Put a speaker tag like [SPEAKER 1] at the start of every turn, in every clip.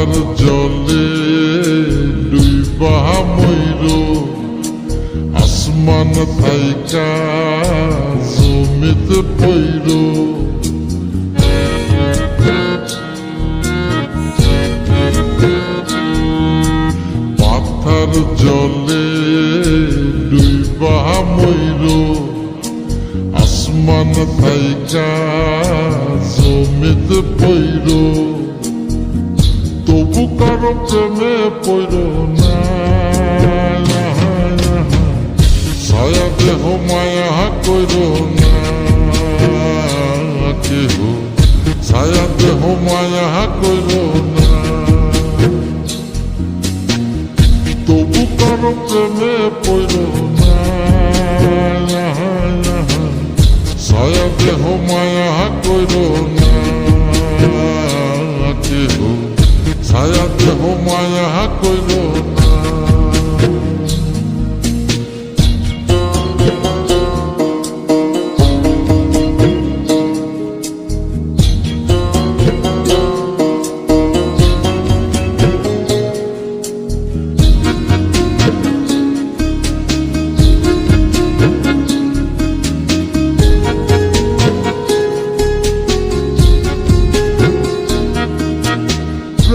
[SPEAKER 1] পাতার জলে ডুইবা মইর আসমান থাইকা জমিতে পইর পাতার জলে ডুইবা মইর আসমান থাইকা জমিতে পইর তবু কারো প্রেমে পইর না ছায়া দেহ মায়া কইর না কেহ ছায়া দেহ মায়া কইর না তবু কারো প্রেমে পইর না ছায়া দেহ মায়া কইর না কেহ ছায়া দেহ মায়া কইর না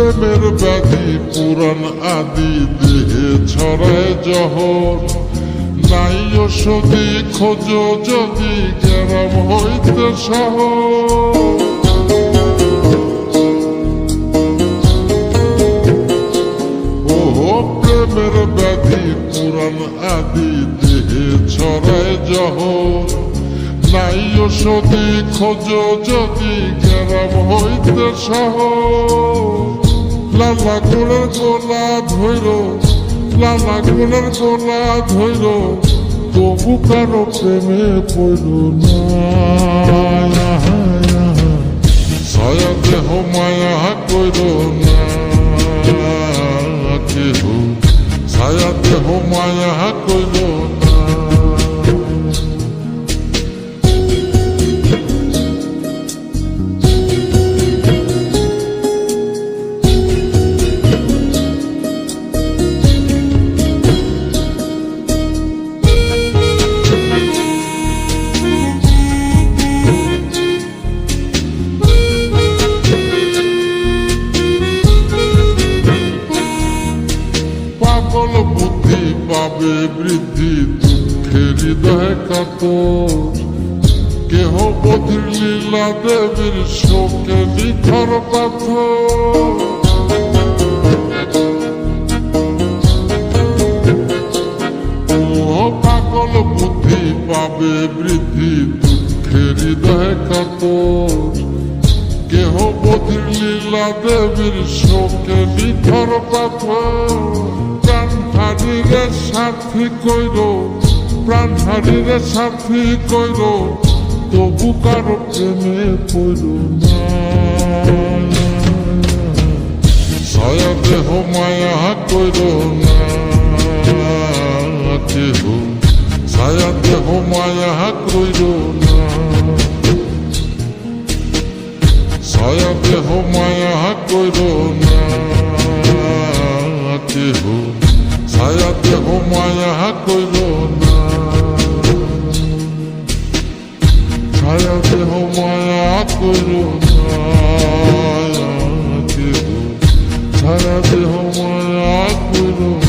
[SPEAKER 1] প্রেমের ব্যাধি পুরাণ আদি দেহে ছড়ায় জহর নাই ওষুধি খোঁজ যদি গ্রাম হইতে শহর প্রেমের ব্যাধি পুরাণ আদি দেহে ছড়ায় জহর নাই ওষুধি খোঁজ যদি গ্রাম হইতে শহর লালা গোলার গোলা ধৈর লালা গোলার গোলা ধৈর তবু কারো প্রেমে পড়ল না ছায়া দেহ মায়া কইর না কেহ ছায়া দেহ মায়া কইর না পাগল বুদ্ধি পাবে বৃদ্ধি দুঃখের হৃদয় কাতর কেহ বধির লীলা দেবীর শোকে নিথর পাথর পাগল বুদ্ধি পাবে বৃদ্ধি দুঃখের হৃদয় কাতর কেহ বধির লীলা দেবীর শোকে নিথর পাথর প্রাণ হারিরে সাথী কইর প্রাণ হারিরে সাথী কইর তবু কারো প্রেমে পড়ল না ছায়া দেহ মায়া কইর না কেহ ছায়া দেহ মায়া কইর না ছায়া দেহ মায়া কইর না কেহ ছায়া দেহ মায়া কইর না ছায়া দেহ মায়া কইর না কেহ ছায়া দেহ মায়া কইর